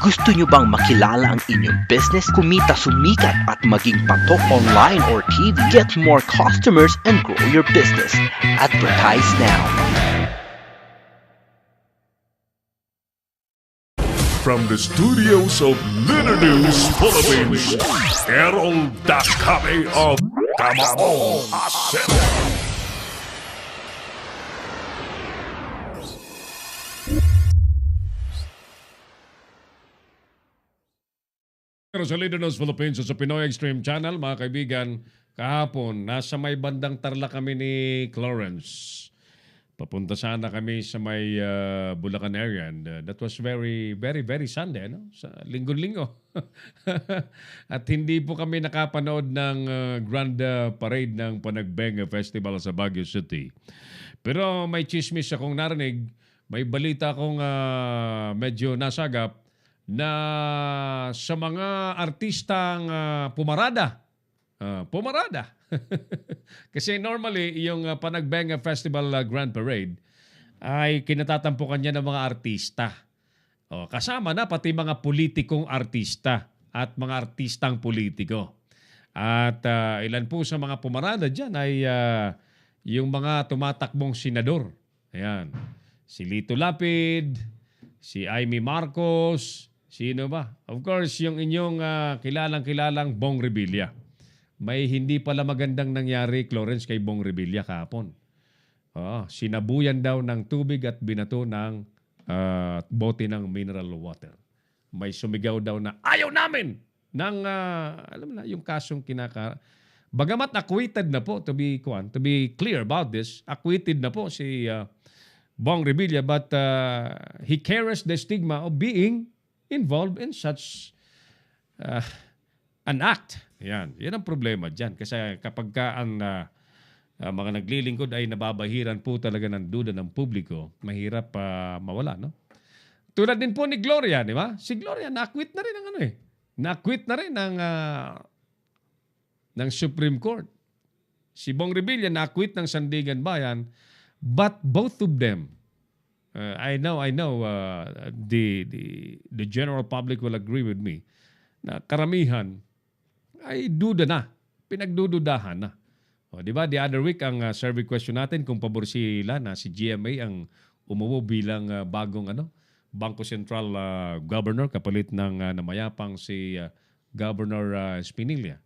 Gusto nyo bang makilala ang inyong business, kumita, sumikat at maging patok online or TV? Get more customers and grow your business. Advertise now. From the studios of Litter News Philippines, Errol Dacame of Camaong Asset. Sa Litter News Philippines sa Pinoy Extreme Channel, mga kaibigan, kahapon, nasa may bandang Tarlac kami ni Clarence. Papunta sana kami sa may Bulacan area and that was very, very, very Sunday, no? Sa linggo-linggo. At hindi po kami nakapanood ng grand parade ng Panagbenga Festival sa Baguio City. Pero may chismis akong narinig, may balita akong medyo nasagap na sa mga artistang pumarada. Pumarada. Kasi normally, yung Panagbenga Festival Grand Parade ay kinatatampukan niya ng mga artista. Kasama na pati mga politikong artista at mga artistang politiko. At ilan po sa mga pumarada dyan ay yung mga tumatakbong senador. Ayan. Si Lito Lapid, si Amy Marcos, sino ba? Of course, yung inyong kilalang-kilalang Bong Revilla. May hindi pala magandang nangyari, Clarence, kay Bong Revilla kahapon. Sinabuyan daw ng tubig at binato ng bote ng mineral water. May sumigaw daw na ayaw namin ng, alam na, yung kasong Bagamat acquitted na po, to be clear about this, acquitted na po si Bong Revilla, but he carries the stigma of being involved in such an act. Yan ang problema dyan. Kasi kapag ang mga naglilingkod ay nababahiran po talaga ng duda ng publiko, mahirap mawala, no? Tulad din po ni Gloria, di ba? Si Gloria, na-acquit na rin ng Na-acquit na rin ng Supreme Court. Si Bong Revilla, na-acquit ng Sandigan Bayan, but both of them, I know, the general public will agree with me, na karamihan ay duda na. Pinagdududahan na. Di ba? The other week, ang survey question natin kung pabor sila na si GMA ang umuwo bilang bagong Bangko Sentral Governor kapalit ng namayapang si Governor Espinilla.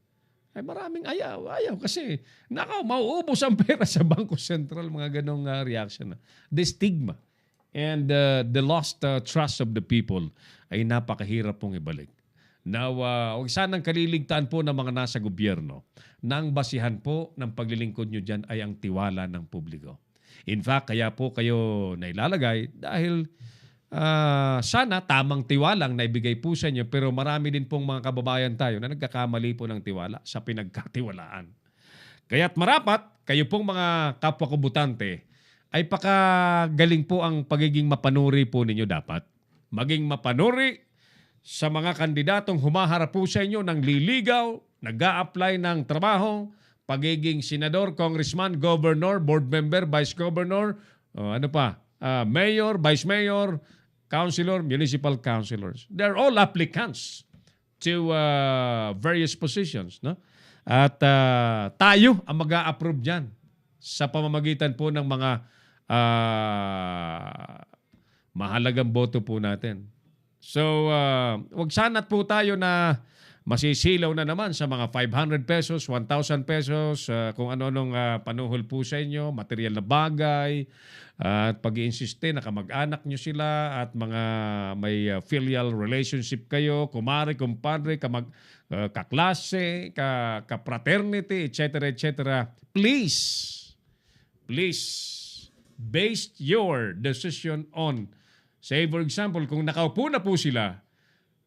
Ay maraming ayaw kasi mauubos ang pera sa Bangko Sentral, mga ganong reaction. The stigma and the lost trust of the people ay napakahirap pong ibalik. Now, huwag sanang kaliligtaan po ng mga nasa gobyerno na ang basihan po ng paglilingkod nyo dyan ay ang tiwala ng publiko. In fact, kaya po kayo nailalagay dahil sana tamang tiwalang naibigay po sa inyo, pero marami din pong mga kababayan tayo na nagkakamali po ng tiwala sa pinagkatiwalaan. Kaya't marapat, kayo pong mga kapwa-kubutante ay pakagaling po ang pagiging mapanuri po ninyo dapat. Maging mapanuri sa mga kandidatong humaharap po sa inyo ng liligaw, nag-a-apply ng trabaho, pagiging senador, congressman, governor, board member, vice governor, mayor, vice mayor, councilor, municipal councilors. They're all applicants to various positions. No? At tayo ang mag-a-approve dyan sa pamamagitan po ng mga mahalagang boto po natin. So, wag sanat po tayo na masisilaw na naman sa mga 500 pesos, 1,000 pesos, kung ano-anong panuhol po sa inyo, material na bagay, at pag-iinsiste na kamag-anak nyo sila at mga may filial relationship kayo, kumare, kumpadre, kaklase, ka-fraternity, etc., etc. Please, base your decision on, say for example, kung nakaupo na po sila,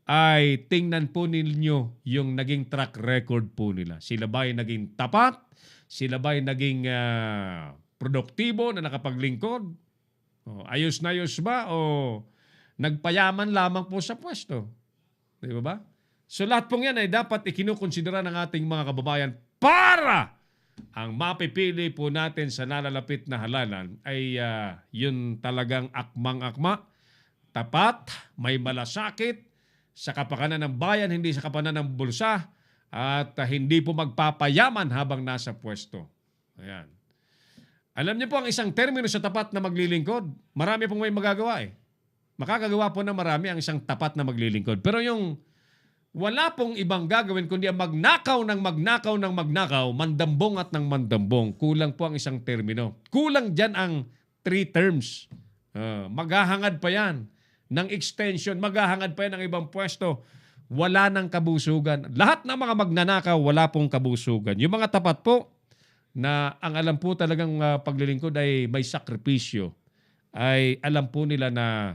ay tingnan po ninyo yung naging track record po nila. Sila ba ay naging tapat? Sila ba ay naging produktibo na nakapaglingkod? Ayos na ayos ba? O nagpayaman lamang po sa pwesto? Di ba? So lahat pong yan ay dapat ikinukonsidera ng ating mga kababayan para ang mapipili po natin sa nalalapit na halalan ay yun talagang akmang-akma, tapat, may malasakit, sa kapakanan ng bayan, hindi sa kapakanan ng bulsa, at hindi po magpapayaman habang nasa pwesto. Ayan. Alam niyo po ang isang termino sa tapat na maglilingkod, marami pong may magagawa eh. Makakagawa po na marami ang isang tapat na maglilingkod. Pero yung wala pong ibang gagawin kundi ang magnakaw ng magnakaw ng magnakaw, mandambong at ng mandambong. Kulang po ang isang termino. Kulang dyan ang 3 terms. Maghahangad pa yan ng extension, maghahangad pa yan ng ibang pwesto. Wala ng kabusugan. Lahat ng mga magnanakaw, wala pong kabusugan. Yung mga tapat po, na ang alam po talagang paglilingkod ay may sakripisyo, ay alam po nila na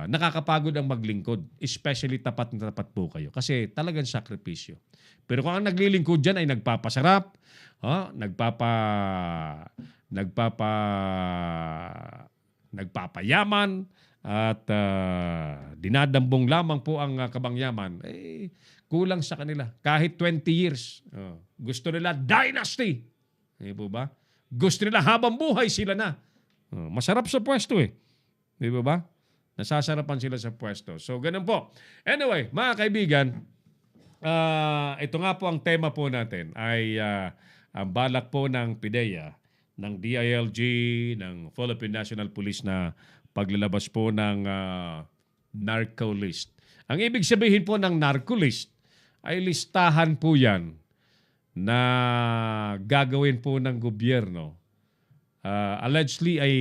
nakakapagod ang maglingkod. Especially tapat na tapat po kayo. Kasi talagang sakripisyo. Pero kung ang naglilingkod dyan ay nagpapasarap, nagpapayaman, at dinadambong lamang po ang kabangyaman, kulang sa kanila. Kahit 20 years. Gusto nila dynasty. Di po ba? Gusto nila habang buhay sila na. Masarap sa pwesto eh. Di ba? Nasasarapan sila sa pwesto. So, ganun po. Anyway, mga kaibigan, ito nga po ang tema po natin ay ang balak po ng PIDEA, ng DILG, ng Philippine National Police na paglalabas po ng narco list. Ang ibig sabihin po ng narco list ay listahan po yan na gagawin po ng gobyerno. Allegedly ay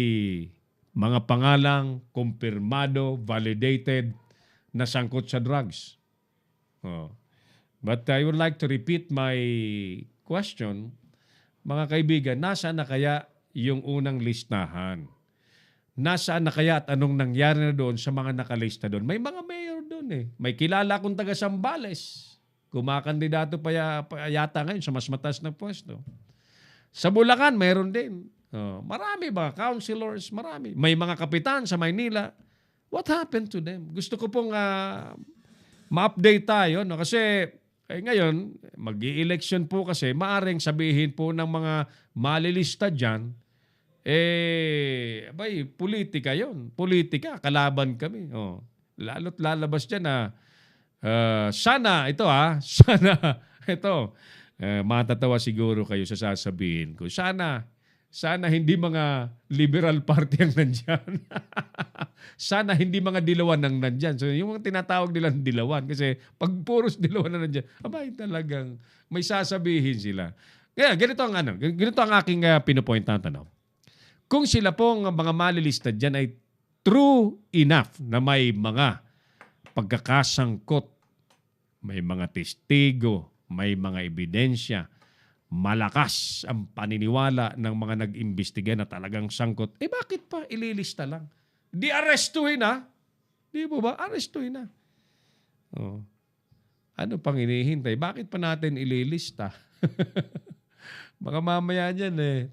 mga pangalang kumpirmado, validated na sangkot sa drugs. But I would like to repeat my question. Mga kaibigan, nasaan na kaya yung unang listahan? Nasaan na kaya at anong nangyari na doon sa mga nakalista doon? May mga mayor doon eh. May kilala akong taga Sambales. Kumakandidato pa yata ngayon sa mas mataas na pwesto. Sa Bulacan, mayroon din. Marami ba? Councilors, marami. May mga kapitan sa Maynila. What happened to them? Gusto ko pong ma-update tayo. No? Kasi ngayon, mag-i-election po kasi, maaring sabihin po ng mga malilista dyan, politika yon. Politika, kalaban kami. Lalo't lalabas dyan na sana ito, matatawa siguro kayo sa sasabihin ko. Sana hindi mga liberal party ang nandyan. Sana hindi mga dilawan ang nandyan. So yung mga tinatawag nilang dilawan, kasi pag puros dilawan na nandyan, talagang may sasabihin sila. Kaya ganito ang aking pinupoint na tanong. Kung sila pong mga malilista dyan ay true enough na may mga pagkakasangkot, may mga testigo, may mga ebidensya, malakas ang paniniwala ng mga nag-imbestiga na talagang sangkot, bakit pa ililista lang? Di arestuhin na. Di po ba? Arestuhin na. Ano pang hinihintay? Bakit pa natin ililista? Baka mamaya dyan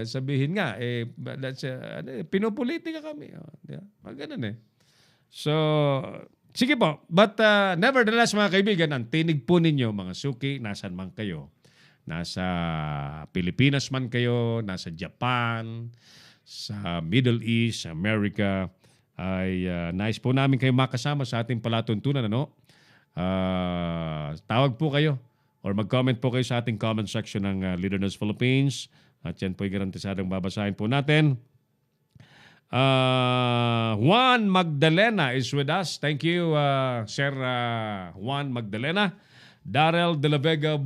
sabihin nga, pinopolitika kami. Ganun eh. So, sige po. But nevertheless, mga kaibigan, ang tinig po ninyo, mga suki, nasan man kayo. Nasa Pilipinas man kayo, nasa Japan, sa Middle East, America, ay nais po namin kayo makasama sa ating palatuntunan. Tawag po kayo or mag-comment po kayo sa ating comment section ng Leader News Philippines. At yan po ay garantisadong babasahin po natin. Juan Magdalena is with us. Thank you, Sir Juan Magdalena. Darrell De La Vega of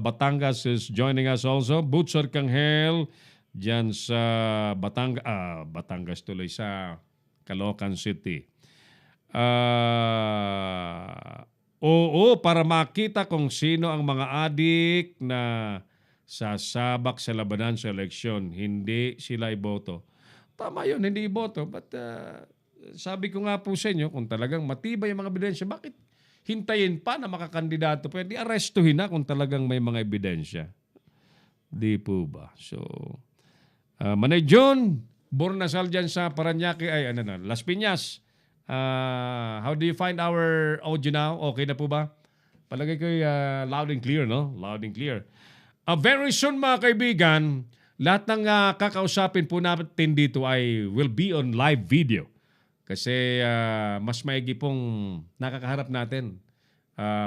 Batangas is joining us also. Boots Arcangel dyan sa Batangas tuloy sa Caloocan City. Para makita kung sino ang mga adik na sasabak sa labanan sa eleksyon, hindi sila iboto. Tama yun, hindi iboto. But sabi ko nga po sa inyo, kung talagang matibay yung mga ebidensya, bakit hintayin pa na makakandidato? Pwede arestuhin na kung talagang may mga ebidensya. Di po ba? So, Manay John, Bornasal dyan sa Paranaque, Las Piñas. How do you find our audio now? Okay na po ba? Palagay ko loud and clear, no? Loud and clear. Very soon, mga kaibigan, lahat ng kakausapin po natin dito ay will be on live video. Kasi mas maigi pong nakakaharap natin.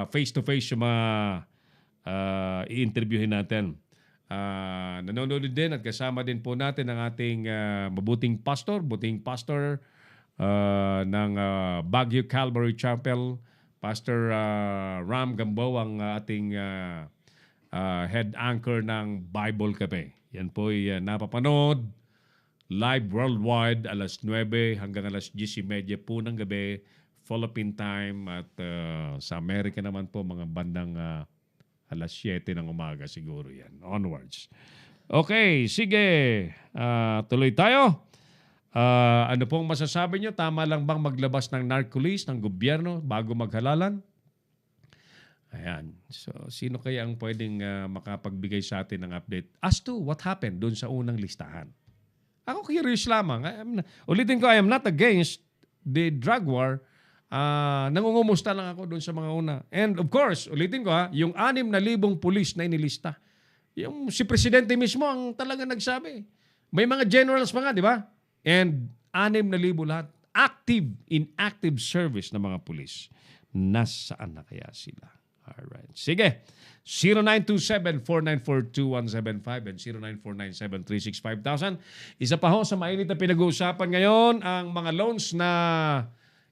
Face-to-face yung mga i-interviewin natin. Nanonood din at kasama din po natin ang ating buting pastor ng Baguio Calvary Chapel, Pastor Ram Gambo, ang ating head anchor ng Bible Cafe. Yan po ay napapanood live worldwide alas 9 hanggang alas 10:30 po ng gabi, Philippine time, at sa Amerika naman po mga bandang alas 7 ng umaga siguro yan. Onwards. Okay, sige. Tuloy tayo. Ano pong masasabi nyo? Tama lang bang maglabas ng narco-list ng gobyerno bago maghalalan? Ayan. So, sino kaya ang pwedeng makapagbigay sa atin ng update as to what happened doon sa unang listahan? Ako curious lamang. Ulitin ko, I am not against the drug war. Nangungumusta lang ako doon sa mga una. And of course, ulitin ko yung 6,000 pulis na inilista. Yung si Presidente mismo ang talaga nagsabi. May mga generals pa nga, di ba? And 6,000 lahat. Inactive service ng mga pulis. Nasaan na kaya sila? Alright. Sige. 0927-494-2175 and 0949-736-5000. Isa pa ho sa mainit na pinag-uusapan ngayon ang mga loans na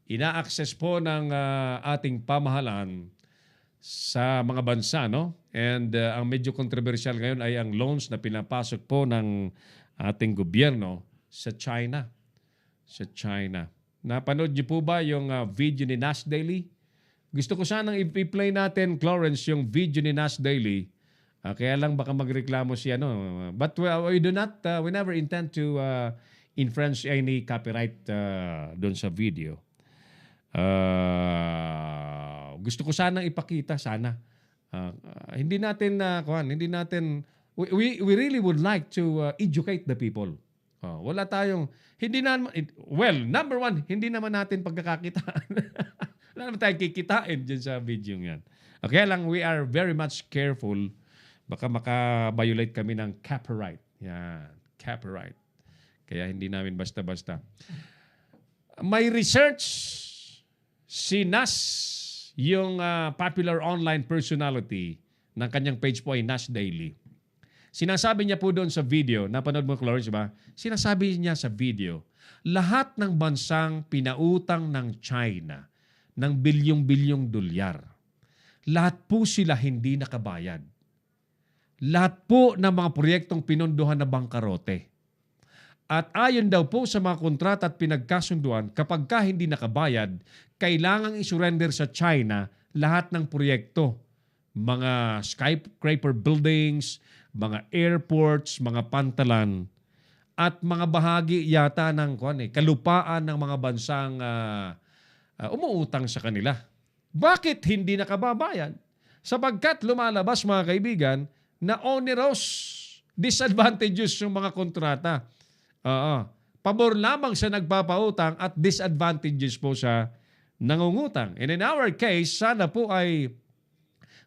ina-access po ng ating pamahalaan sa mga bansa, no? And ang medyo controversial ngayon ay ang loans na pinapasok po ng ating gobyerno sa China. Sa China. Napanood niyo po ba yung video ni Nas Daily? Gusto ko sanang i-play natin, Clarence, yung video ni Nas Daily. Kaya lang baka magreklamo siya, no? But we never intend to infringe any copyright doon sa video. Gusto ko sanang ipakita, sana. Hindi natin we really would like to educate the people. Wala tayong, number one, hindi naman natin pagkakakitaan. Wala naman tayong kikitain dyan sa video yan. Okay lang, we are very much careful. Baka maka-violate kami ng copyright. Yan, copyright. Kaya hindi namin basta-basta. May research si Nas, yung popular online personality ng kanyang page po ay Nas Daily. Sinasabi niya po doon sa video, napanood mo, Clarence, ba? Sinasabi niya sa video, lahat ng bansang pinautang ng China ng bilyong-bilyong dolyar, lahat po sila hindi nakabayad. Lahat po ng mga proyektong pinondohan na bangkarote. At ayon daw po sa mga kontrata at pinagkasunduan, kapag ka hindi nakabayad, kailangang isurrender sa China lahat ng proyekto. Mga skyscraper buildings, mga airports, mga pantalan, at mga bahagi yata ng kalupaan ng mga bansang umuutang sa kanila. Bakit hindi nakababayad? Sapagkat lumalabas, mga kaibigan, na onerous, disadvantageous yung mga kontrata. Pabor lamang sa nagpapautang at disadvantages po sa nangungutang. And in our case, sana po ay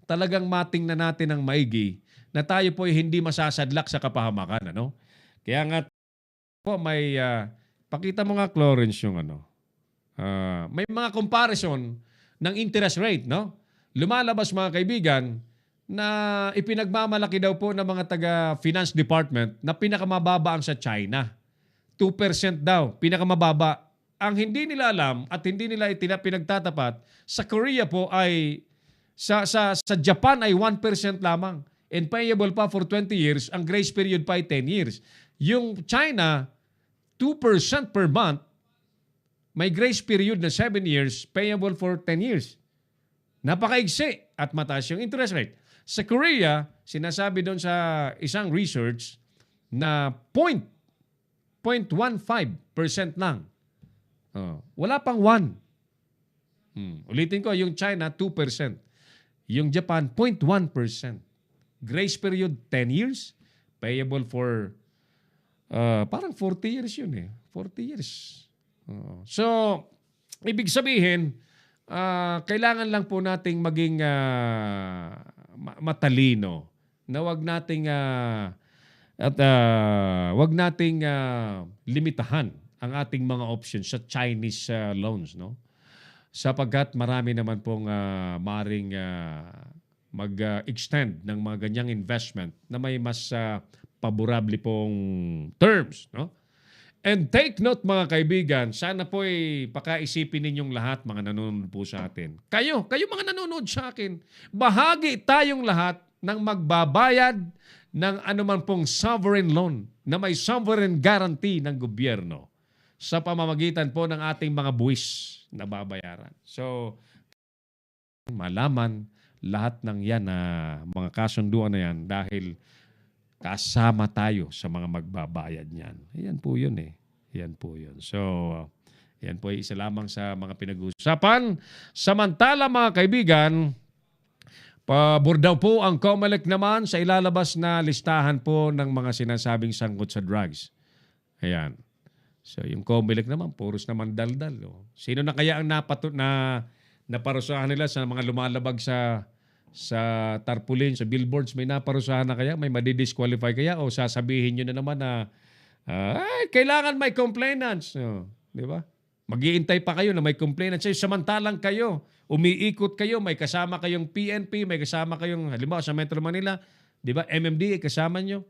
talagang matingnan natin ng maigi na tayo po ay hindi masasadlak sa kapahamakan. Ano? Kaya nga po may, pakita mo nga, Clarence, yung may mga comparison ng interest rate, no? Lumalabas, mga kaibigan, na ipinagmamalaki daw po ng mga taga-finance department na pinakamababa ang sa China. 2% daw, pinakamababa. Ang hindi nila alam at hindi nila pinagtatapat, sa Korea po ay, sa Japan ay 1% lamang. And payable pa for 20 years, ang grace period pa ay 10 years. Yung China, 2% per month, may grace period na 7 years, payable for 10 years. Napakaigsi at mataas yung interest rate. Sa Korea, sinasabi doon sa isang research na 0.15% lang. Wala pang 1. Ulitin ko, yung China, 2%. Yung Japan, 0.1%. Grace period, 10 years. Payable for, parang 40 years yun eh. 40 years. So, ibig sabihin, kailangan lang po nating maging matalino na wag nating limitahan ang ating mga options sa Chinese loans, no? Sapagkat marami naman pong maring mag-extend ng mga ganyang investment na may mas paborable pong terms, no? And take note mga kaibigan, sana po ay pakaisipin ninyong lahat mga nanonood po sa atin. Kayo mga nanonood sa akin, bahagi tayong lahat ng magbabayad ng anuman pong sovereign loan na may sovereign guarantee ng gobyerno sa pamamagitan po ng ating mga buwis na babayaran. So, malaman lahat ng yan na mga kasunduan na yan dahil kasama tayo sa mga magbabayad niyan. Yan po yun eh. Yan po yun. So, yan po ay isa lamang sa mga pinag-uusapan. Samantala mga kaibigan, pabor daw po ang COMELEC naman sa ilalabas na listahan po ng mga sinasabing sangkot sa drugs. Ayan. So, yung COMELEC naman, puros naman daldal. Oh. Sino na kaya ang naparusahan nila sa mga lumalabag sa tarpaulin, sa billboards? May naparusahan na kaya? May madidisqualify kaya? O sasabihin nyo na naman na kailangan may complainants. Oh, di ba? Mag-iintay pa kayo na may complainants. Samantalang kayo, umiikot kayo, may kasama kayong PNP, may kasama kayong, halimbawa sa Metro Manila, di ba, MMDA, kasama nyo.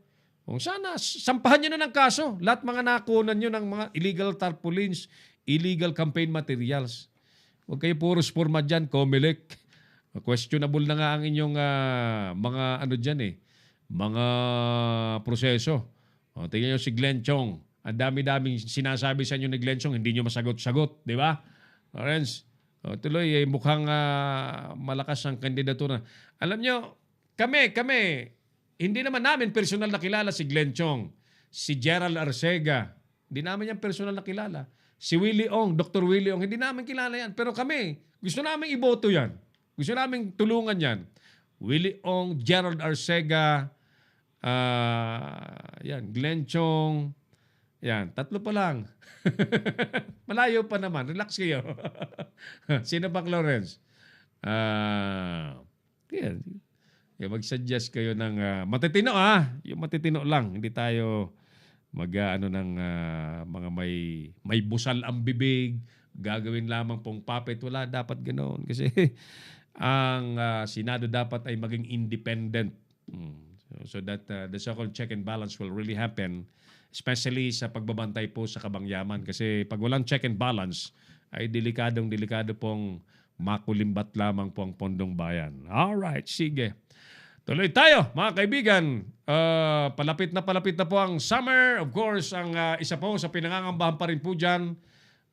Kung sana, sampahan nyo na ng kaso. Lahat mga nakunan nyo ng mga illegal tarpaulins, illegal campaign materials. Huwag kayo puros forma dyan, COMELEC. Questionable na nga ang inyong mga ano dyan eh, mga proseso. O, tingnan nyo si Glenn Chong. Ang dami-daming sinasabi sa inyo ni Glenn Chong, hindi nyo masagot-sagot, di ba? Friends, tuloy, mukhang malakas ang kandidatura. Alam nyo, kami, hindi naman namin personal na kilala si Glenn Chong, si Gerald Arcega, hindi namin yan personal na kilala. Si Willie Ong, Dr. Willie Ong, hindi namin kilala yan. Pero kami, gusto namin iboto yan. Gusto namin tulungan yan. Willie Ong, Gerald Arcega, yan, Glenn Chong, yan, tatlo pa lang. Malayo pa naman. Relax kayo. Sino ba, Lawrence? Yan. Mag-suggest kayo ng matitino yung matitino lang. Hindi tayo ng mga may busal ang bibig, gagawin lamang pong puppet. Wala, dapat ganoon. Kasi ang Senado dapat ay maging independent. So that the so-called check and balance will really happen, especially sa pagbabantay po sa kabangyaman. Kasi pag walang check and balance, ay delikado pong makulimbat lamang po ang pondong bayan. Alright, sige. Tuloy tayo, mga kaibigan. Palapit na po ang summer. Of course, ang isa po sa pinangangambahan pa rin po dyan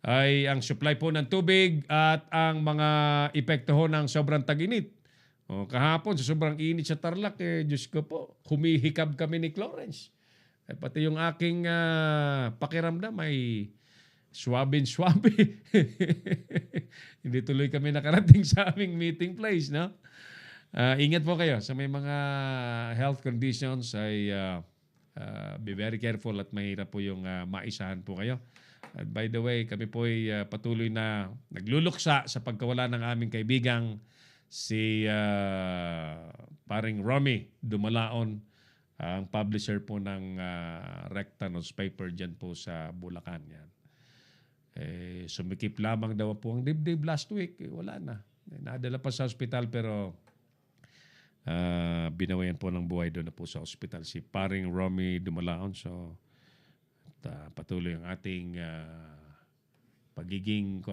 ay ang supply po ng tubig at ang mga epekto ho ng sobrang tag-init. Kahapon, sa sobrang init sa Tarlac, Diyos ko po, humihikab kami ni Clarence. Pati yung aking pakiramdam ay swabe. Hindi tuloy kami nakarating sa aming meeting place, no? Ingat po kayo sa may mga health conditions ay be very careful at mahirap po yung maisahan po kayo. At by the way, kami po ay patuloy na nagluluksa sa pagkawala ng aming kaibigang si paring Romy Dumalaon, ang publisher po ng Recta newspaper dyan po sa Bulacan. Yan. Sumikip lamang daw po ang dibdib last week. Wala na. Nadala pa sa ospital pero binawayan po ng buhay doon na po sa ospital si paring Romy Dumalaon. So patuloy ang ating pagiging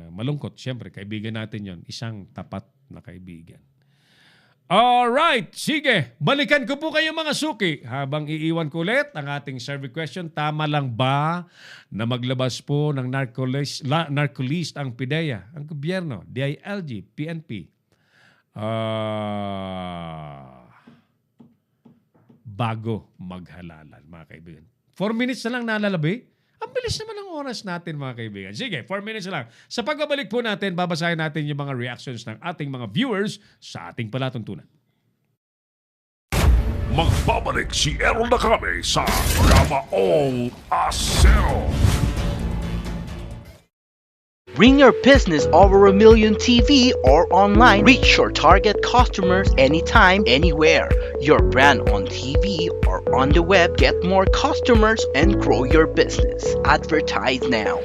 malungkot. Siyempre, kaibigan natin yon, isang tapat na kaibigan. Alright, sige. Balikan ko po kayo mga suki. Habang iiwan ko ulit ang ating survey question, tama lang ba na maglabas po ng narcolist ang PIDEA, ang gobyerno, DILG, PNP? Bago maghalalan, mga kaibigan. 4 minutes na lang nalalabi. Ang bilis naman ang oras natin, mga kaibigan. Sige, 4 minutes lang. Sa pagbabalik po natin, babasahin natin yung mga reactions ng ating mga viewers sa ating palatuntunan. Magbabalik si Errol Nacame sa Gamaong Asero. Bring your business over a million TV or online. Reach your target customers anytime, anywhere. Your brand on TV or on the web. Get more customers and grow your business. Advertise now.